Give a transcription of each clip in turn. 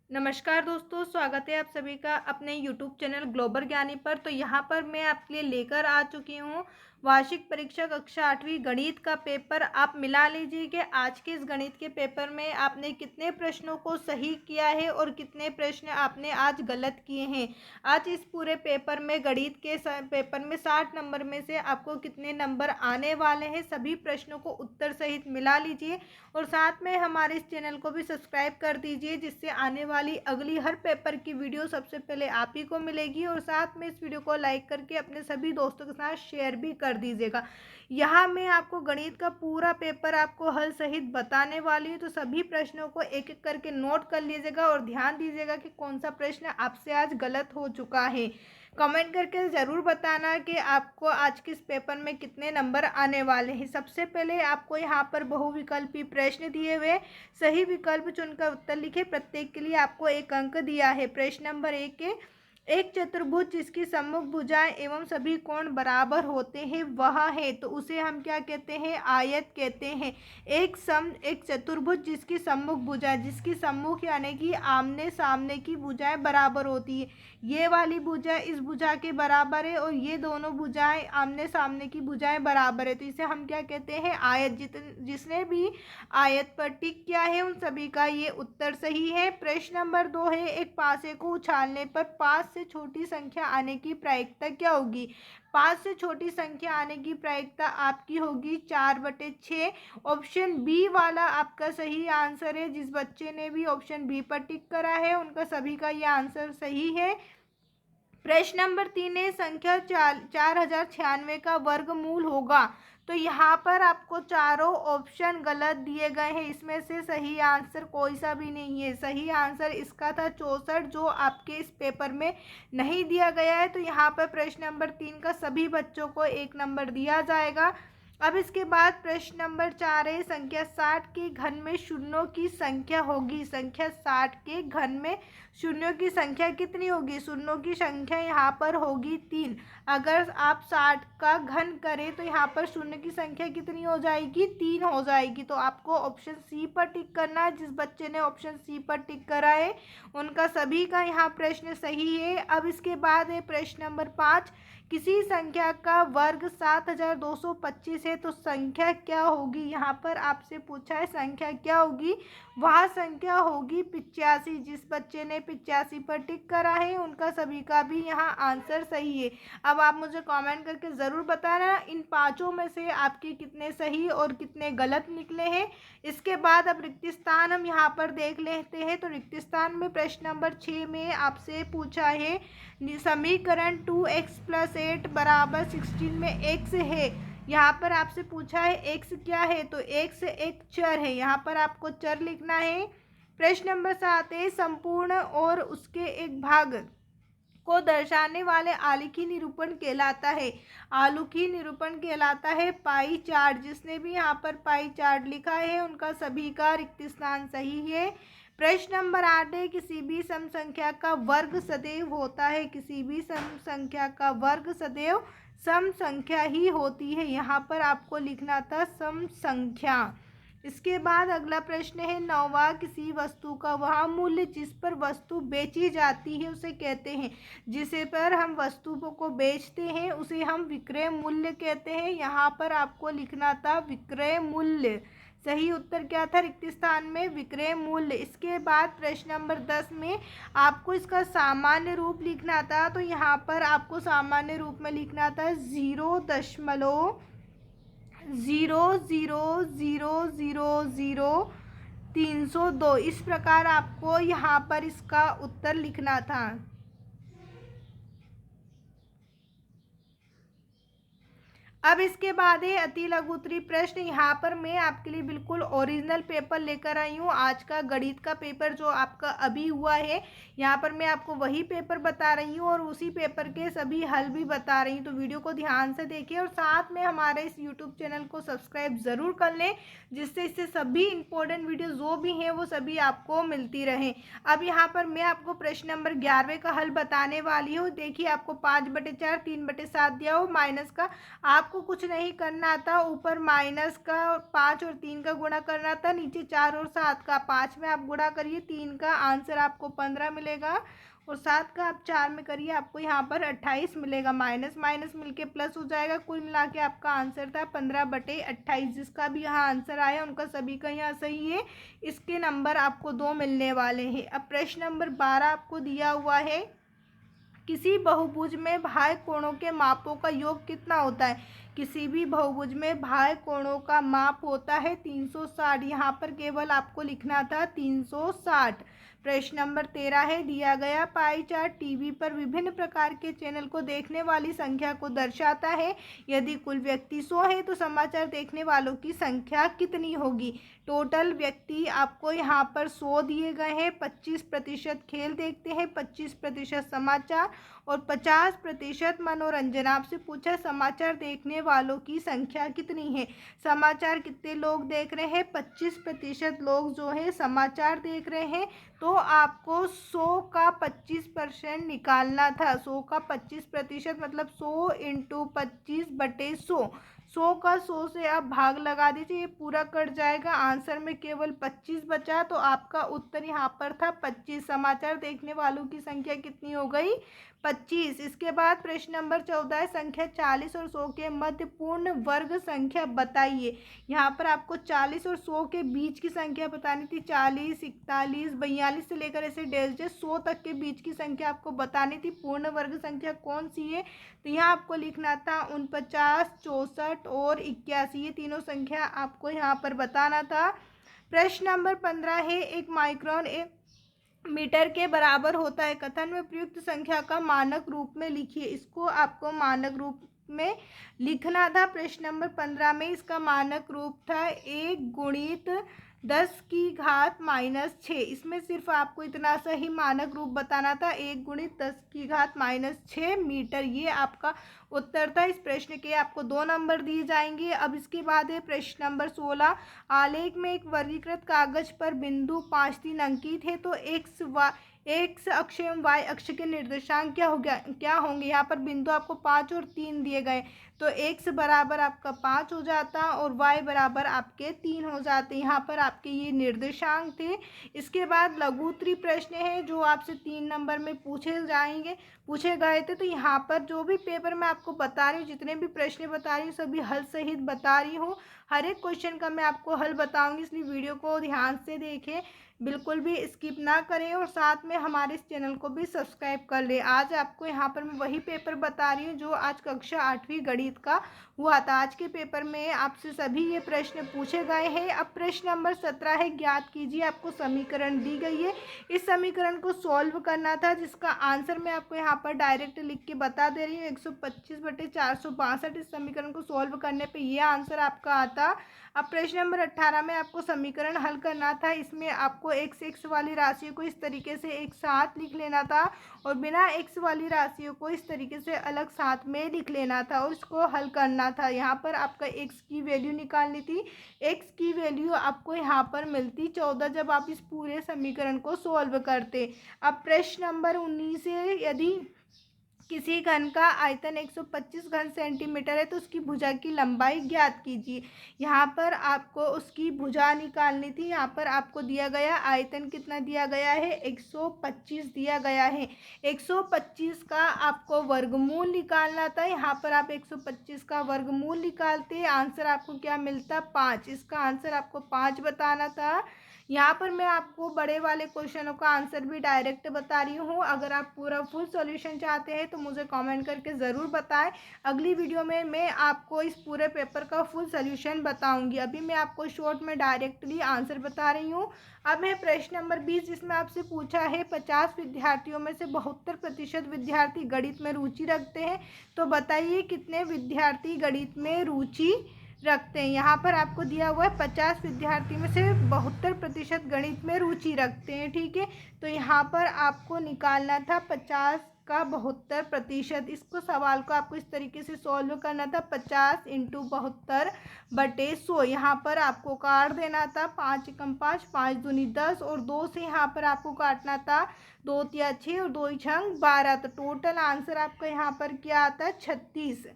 नमस्कार दोस्तों, स्वागत है आप सभी का अपने YouTube चैनल ग्लोबल ज्ञानी पर। तो यहाँ पर मैं आपके लिए लेकर आ चुकी हूँ वार्षिक परीक्षा कक्षा 8वीं गणित का पेपर। आप मिला लीजिए कि आज के इस गणित के पेपर में आपने कितने प्रश्नों को सही किया है और कितने प्रश्न आपने आज गलत किए हैं। आज इस पूरे पेपर में गणित के पेपर में 60 नंबर में से आपको कितने नंबर आने वाले हैं, सभी प्रश्नों को उत्तर सहित मिला लीजिए और साथ में हमारे इस चैनल को भी सब्सक्राइब कर दीजिए, जिससे आने वाली अगली हर पेपर की वीडियो सबसे पहले आप ही को मिलेगी। और साथ में इस वीडियो को लाइक करके अपने सभी दोस्तों के साथ शेयर भी कर दीजिएगा। यहाँ मैं आपको गणित का पूरा पेपर आपको हल सहित बताने वाली हूँ, तो सभी प्रश्नों को एक एक करके नोट कर लीजिएगा और ध्यान दीजिएगा कि कौन सा प्रश्न आपसे आज गलत हो चुका है। कमेंट करके ज़रूर बताना कि आपको आज के इस पेपर में कितने नंबर आने वाले हैं। सबसे पहले आपको यहाँ पर बहुविकल्पी प्रश्न दिए हुए, सही विकल्प चुनकर उत्तर लिखे। प्रत्येक के लिए आपको 1 अंक दिया है। प्रश्न नंबर 1 है, एक चतुर्भुज जिसकी सम्मुख भुजाएं एवं सभी कोण बराबर होते हैं वह है, तो उसे हम क्या कहते हैं? आयत कहते हैं। एक चतुर्भुज जिसकी सम्मुख भुजाएं, जिसकी सम्मुख यानी कि आमने सामने की भुजाएं बराबर होती है। ये वाली भुजा इस भुजा के बराबर है और ये दोनों भुजाएं आमने सामने की भुजाएं बराबर है, तो इसे हम क्या कहते हैं? आयत। जिसने भी आयत पर टिक किया है उन सभी का ये उत्तर सही है। प्रश्न नंबर 2 है, एक पासे को उछालने पर 5 से छोटी संख्या आने की प्रायिकता क्या होगी? 5 से छोटी संख्या आने की प्रायिकता आपकी होगी 4/6। ऑप्शन बी वाला आपका सही आंसर है। जिस बच्चे ने भी ऑप्शन बी पर टिक करा है उनका सभी का ये आंसर सही है। प्रश्न नंबर 3 है, संख्या 4096 का वर्गमूल होगा, तो यहाँ पर आपको चारों ऑप्शन गलत दिए गए हैं। इसमें से सही आंसर कोई सा भी नहीं है। सही आंसर इसका था 64, जो आपके इस पेपर में नहीं दिया गया है। तो यहाँ पर प्रश्न नंबर 3 का सभी बच्चों को 1 नंबर दिया जाएगा। अब इसके बाद प्रश्न नंबर 4 है, संख्या 60 के घन में शून्यों की संख्या होगी। संख्या 60 के घन में शून्यों की संख्या कितनी होगी? शून्यों की संख्या यहाँ पर होगी 3। अगर आप 60 का घन करें तो यहाँ पर शून्य की संख्या कितनी हो जाएगी? 3 हो जाएगी। तो आपको ऑप्शन सी पर टिक करना है। जिस बच्चे ने ऑप्शन सी पर टिक करा है उनका सभी का यहाँ प्रश्न सही है। अब इसके बाद है प्रश्न नंबर 5, किसी संख्या का वर्ग 7225 है, तो संख्या क्या होगी? यहाँ पर आपसे पूछा है संख्या क्या होगी? वह संख्या होगी 85। जिस बच्चे ने 85 पर टिक करा है उनका सभी का भी यहाँ आंसर सही है। अब आप मुझे कमेंट करके ज़रूर बताना इन पाँचों में से आपके कितने सही और कितने गलत निकले हैं। इसके बाद अब रिक्त स्थान हम यहाँ पर देख लेते हैं। तो रिक्त स्थान में प्रश्न नंबर 6 में आपसे पूछा है, समीकरण 2x + 8 = 16 में x है। यहाँ पर आपसे पूछा है x क्या है? तो x एक चर है, यहाँ पर आपको चर लिखना है। प्रश्न नंबर 7 है, संपूर्ण और उसके एक भाग को दर्शाने वाले आलेखी निरूपण कहलाता है। आलेखी निरूपण कहलाता है पाई चार्ट। जिसने भी यहाँ पर पाई चार्ट लिखा है उनका सभी का रिक्त स्थान सही है। प्रश्न नंबर 8 है, किसी भी सम संख्या का वर्ग सदैव होता है। किसी भी सम संख्या का वर्ग सदैव सम संख्या ही होती है। यहाँ पर आपको लिखना था सम संख्या। इसके बाद अगला प्रश्न है, 9वां, किसी वस्तु का वह मूल्य जिस पर वस्तु बेची जाती है उसे कहते हैं। जिसे पर हम वस्तु को बेचते हैं उसे हम विक्रय मूल्य कहते हैं। यहाँ पर आपको लिखना था विक्रय मूल्य। सही उत्तर क्या था? रिक्त स्थान में विक्रय मूल्य। इसके बाद प्रश्न नंबर 10 में आपको इसका सामान्य रूप लिखना था, तो यहाँ पर आपको सामान्य रूप में लिखना था 0.00000302। इस प्रकार आपको यहाँ पर इसका उत्तर लिखना था। अब इसके बाद है अति लघुत्तरी प्रश्न। यहाँ पर मैं आपके लिए बिल्कुल ओरिजिनल पेपर लेकर आई हूँ। आज का गणित का पेपर जो आपका अभी हुआ है, यहाँ पर मैं आपको वही पेपर बता रही हूँ और उसी पेपर के सभी हल भी बता रही हूँ। तो वीडियो को ध्यान से देखिए और साथ में हमारे इस यूट्यूब चैनल को सब्सक्राइब ज़रूर कर लें, जिससे इससे सभी इंपॉर्टेंट वीडियो जो भी हैं वो सभी आपको मिलती रहें। अब यहाँ पर मैं आपको प्रश्न नंबर 11वें का हल बताने वाली हूँ। देखिए, आपको 5/4 3/7 दिया हो, माइनस का आपको आपको कुछ नहीं करना था, ऊपर माइनस का 5 और 3 का गुणा करना था, नीचे 4 और 7 का। 5 में आप गुणा करिए 3 का, आंसर आपको 15 मिलेगा, और 7 का आप 4 में करिए, आपको यहाँ पर 28 मिलेगा। माइनस माइनस मिलके प्लस हो जाएगा। कुल मिला के आपका आंसर था 15/28। जिसका भी यहाँ आंसर आया उनका सभी का यहाँ सही है। इसके नंबर आपको 2 मिलने वाले हैं। अब प्रश्न नंबर 12 आपको दिया हुआ है, किसी बहुभुज में बाह्य कोणों के मापों का योग कितना होता है। किसी भी बहुभुज में बाह्य कोणों का माप होता है 360। यहाँ पर केवल आपको लिखना था 360। प्रश्न नंबर 13 है, दिया गया पाई चार्ट टीवी पर विभिन्न प्रकार के चैनल को देखने वाली संख्या को दर्शाता है। यदि कुल व्यक्ति 100 है तो समाचार देखने वालों की संख्या कितनी होगी। टोटल व्यक्ति आपको यहाँ पर 100 दिए गए हैं। 25% खेल देखते हैं, 25% समाचार और 50% मनोरंजन। आपसे पूछा समाचार देखने वालों की संख्या कितनी है। समाचार कितने लोग देख रहे हैं, 25% लोग जो है समाचार देख रहे हैं। तो आपको 100 का 25% निकालना था। 100 का 25% मतलब 100 × 25/100। 100 का 100 से आप भाग लगा दीजिए, ये पूरा कट जाएगा। आंसर में केवल 25 बचा, तो आपका उत्तर यहाँ पर था 25। समाचार देखने वालों की संख्या कितनी हो गई, 25। इसके बाद प्रश्न नंबर 14 है, संख्या 40 और 100 के मध्य पूर्ण वर्ग संख्या बताइए। यहाँ पर आपको 40 और 100 के बीच की संख्या बतानी थी। 40, 41, 42 से लेकर ऐसे डेल्जे 100 तक के बीच की संख्या आपको बतानी थी। पूर्ण वर्ग संख्या कौन सी है, तो यहाँ आपको लिखना था 49, 64 और 81। ये तीनों संख्या आपको यहाँ पर बताना था। प्रश्न नंबर 15 है, एक माइक्रोन एक मीटर के बराबर होता है। कथन में प्रयुक्त संख्या का मानक रूप में लिखिए। इसको आपको मानक रूप में लिखना था। प्रश्न नंबर 15 में इसका मानक रूप था 1 × 10⁻⁻6। इसमें सिर्फ आपको इतना सा ही मानक रूप बताना था, 1 × 10⁻6 मीटर। ये आपका उत्तर था। इस प्रश्न के आपको 2 नंबर दिए जाएंगे। अब इसके बाद है प्रश्न नंबर 16, आलेख में एक वर्गीकृत कागज पर बिंदु 5, 3 अंकित है, तो एक्स अक्ष एवं वाई अक्ष के निर्देशांक क्या होंगे। यहाँ पर बिंदु आपको 5 और 3 दिए गए, तो एक्स बराबर आपका 5 हो जाता और वाई बराबर आपके 3 हो जाते। यहाँ पर आपके ये निर्देशांक थे। इसके बाद लघुत्तरी प्रश्न है जो आपसे 3 नंबर में पूछे गए थे। तो यहाँ पर जो भी पेपर मैं आपको बता रही हूँ, जितने भी प्रश्न बता रही हूँ, सभी हल सहित बता रही हूँ। हर एक क्वेश्चन का मैं आपको हल बताऊंगी, इसलिए वीडियो को ध्यान से देखें, बिल्कुल भी स्किप ना करें, और साथ में हमारे इस चैनल को भी सब्सक्राइब कर लें। आज आपको यहाँ पर मैं वही पेपर बता रही हूँ जो आज कक्षा 8वीं गणित का हुआ था। आज के पेपर में आपसे सभी ये प्रश्न पूछे गए हैं। अब प्रश्न नंबर 17 है, ज्ञात कीजिए। आपको समीकरण दी गई है, इस समीकरण को सॉल्व करना था, जिसका आंसर मैं आपको यहाँ पर डायरेक्ट लिख के बता दे रही हूँ। 125/462। इस समीकरण को सॉल्व करने पे ये आंसर आपका आता। अब प्रश्न नंबर 18 में आपको समीकरण हल करना था। इसमें आपको x वाली राशियों को इस तरीके से एक साथ लिख लेना था, और बिना x वाली राशियों को इस तरीके से अलग साथ में लिख लेना था, और इसको हल करना था। यहाँ पर आपका x की वैल्यू निकालनी थी। x की वैल्यू आपको यहाँ पर मिलती 14 जब आप इस पूरे समीकरण को सॉल्व करते। अब प्रश्न नंबर 19 है, यदि किसी घन का आयतन 125 घन सेंटीमीटर है तो उसकी भुजा की लंबाई ज्ञात कीजिए। यहाँ पर आपको उसकी भुजा निकालनी थी। यहाँ पर आपको दिया गया आयतन कितना दिया गया है, 125 दिया गया है। 125 का आपको वर्गमूल निकालना था। यहाँ पर आप 125 का वर्गमूल निकालते, आंसर आपको क्या मिलता, 5। इसका आंसर आपको 5 बताना था। यहाँ पर मैं आपको बड़े वाले क्वेश्चनों का आंसर भी डायरेक्ट बता रही हूँ। अगर आप पूरा फुल सॉल्यूशन चाहते हैं तो मुझे कमेंट करके ज़रूर बताएं। अगली वीडियो में मैं आपको इस पूरे पेपर का फुल सॉल्यूशन बताऊंगी। अभी मैं आपको शॉर्ट में डायरेक्टली आंसर बता रही हूँ। अब है प्रश्न नंबर 20, जिसमें आपसे पूछा है 50 विद्यार्थियों में से 72% विद्यार्थी गणित में रुचि रखते हैं, तो बताइए कितने विद्यार्थी गणित में रुचि रखते हैं। यहाँ पर आपको दिया हुआ है 50 विद्यार्थी में से 72% गणित में रुचि रखते हैं, ठीक है। तो यहाँ पर आपको निकालना था 50 का 72%। इसको सवाल को आपको इस तरीके से सॉल्व करना था, 50 × 72/100। यहाँ पर आपको काट देना था, 5 × 5, 5 दूनी 10, और 2 से यहाँ पर आपको काटना था, 2 तिया 6 और 2 छंग 12। तो टोटल आंसर आपका यहाँ पर क्या आता है, 36।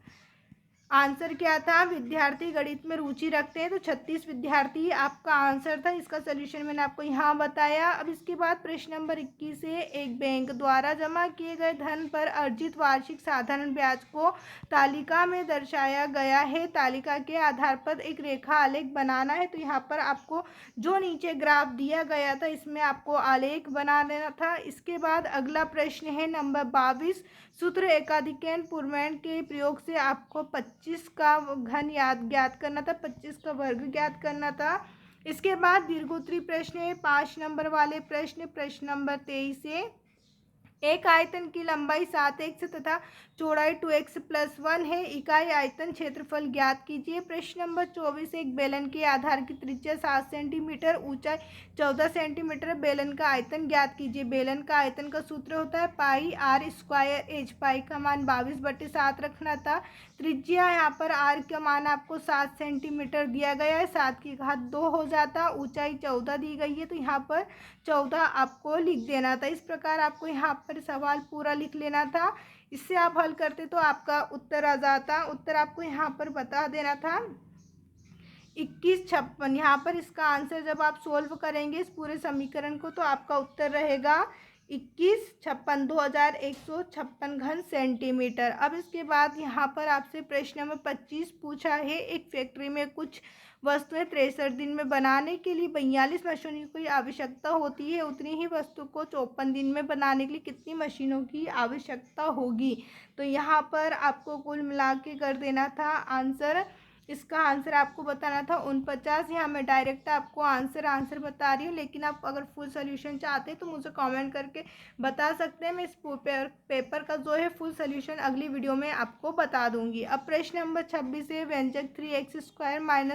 आंसर क्या था, विद्यार्थी गणित में रुचि रखते हैं, तो 36 विद्यार्थी आपका आंसर था। इसका सलूशन मैंने आपको यहाँ बताया। अब इसके बाद प्रश्न नंबर 21 है, एक बैंक द्वारा जमा किए गए धन पर अर्जित वार्षिक साधारण ब्याज को तालिका में दर्शाया गया है। तालिका के आधार पर एक रेखा आलेख बनाना है। तो यहाँ पर आपको जो नीचे ग्राफ दिया गया था इसमें आपको आलेख बना लेना था। इसके बाद अगला प्रश्न है नंबर 22, सूत्र एकाधिकरण पूर्णांक के प्रयोग से आपको 25 का घन ज्ञात करना था, 25 का वर्ग ज्ञात करना था। इसके बाद दीर्घोत्तरी प्रश्न है 5 नंबर वाले प्रश्न नंबर 23 है, एक आयतन की लंबाई 7x तथा चौड़ाई 2x+1 है, इकाई आयतन क्षेत्रफल ज्ञात कीजिए। प्रश्न नंबर 24, एक बेलन के आधार की त्रिज्या 7 सेंटीमीटर, ऊंचाई 14 सेंटीमीटर, बेलन का आयतन ज्ञात कीजिए। बेलन का आयतन का सूत्र होता है पाई आर स्क्वायर एच। पाई का मान 22/7 रखना था। त्रिज्या यहाँ पर आर का मान आपको 7 सेंटीमीटर दिया गया है, 7 की घात 2 हो जाता। ऊंचाई 14 दी गई है, तो यहाँ पर 14 आपको लिख देना था। इस प्रकार आपको यहाँ पर सवाल पूरा लिख लेना था। इससे आप हल करते तो आपका उत्तर आ जाता। उत्तर आपको यहाँ पर बता देना था 2156। यहाँ पर इसका आंसर जब आप सोल्व करेंगे इस पूरे समीकरण को, तो आपका उत्तर रहेगा 2156, 2156 घन सेंटीमीटर। अब इसके बाद यहाँ पर आपसे प्रश्न नंबर 25 पूछा है, एक फैक्ट्री में कुछ वस्तुएं 63 दिन में बनाने के लिए 42 मशीनों की आवश्यकता होती है, उतनी ही वस्तु को 54 दिन में बनाने के लिए कितनी मशीनों की आवश्यकता होगी। तो यहाँ पर आपको कुल मिला के कर देना था आंसर। इसका आंसर आपको बताना था 49। यहाँ मैं डायरेक्ट आपको आंसर बता रही हूँ, लेकिन आप अगर फुल सोल्यूशन चाहते हैं तो मुझे कमेंट करके बता सकते हैं। मैं इस पेपर का जो है फुल सोल्यूशन अगली वीडियो में आपको बता दूंगी। अब प्रश्न नंबर 26 है, व्यंजक 3x²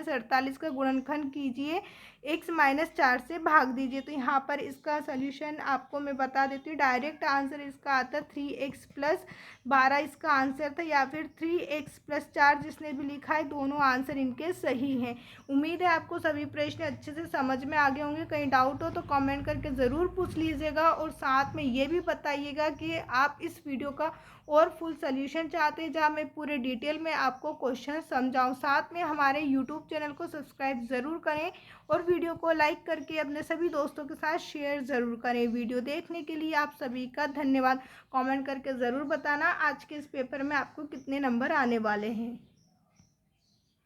- 48 का गुणनखंड कीजिए, x - 4 से भाग दीजिए। तो यहाँ पर इसका सोल्यूशन आपको मैं बता देती हूँ। डायरेक्ट आंसर इसका आता 3x + 12 इसका आंसर था, या फिर 3x + 4 जिसने भी लिखा है, दोनों आंसर इनके सही हैं। उम्मीद है आपको सभी प्रश्न अच्छे से समझ में आ गए होंगे। कहीं डाउट हो तो कमेंट करके ज़रूर पूछ लीजिएगा, और साथ में ये भी बताइएगा कि आप इस वीडियो का और फुल सोल्यूशन चाहते हैं जहाँ मैं पूरे डिटेल में आपको क्वेश्चन समझाऊं। साथ में हमारे यूट्यूब चैनल को सब्सक्राइब ज़रूर करें और वीडियो को लाइक करके अपने सभी दोस्तों के साथ शेयर ज़रूर करें। वीडियो देखने के लिए आप सभी का धन्यवाद। कमेंट करके ज़रूर बताना आज के इस पेपर में आपको कितने नंबर आने वाले हैं।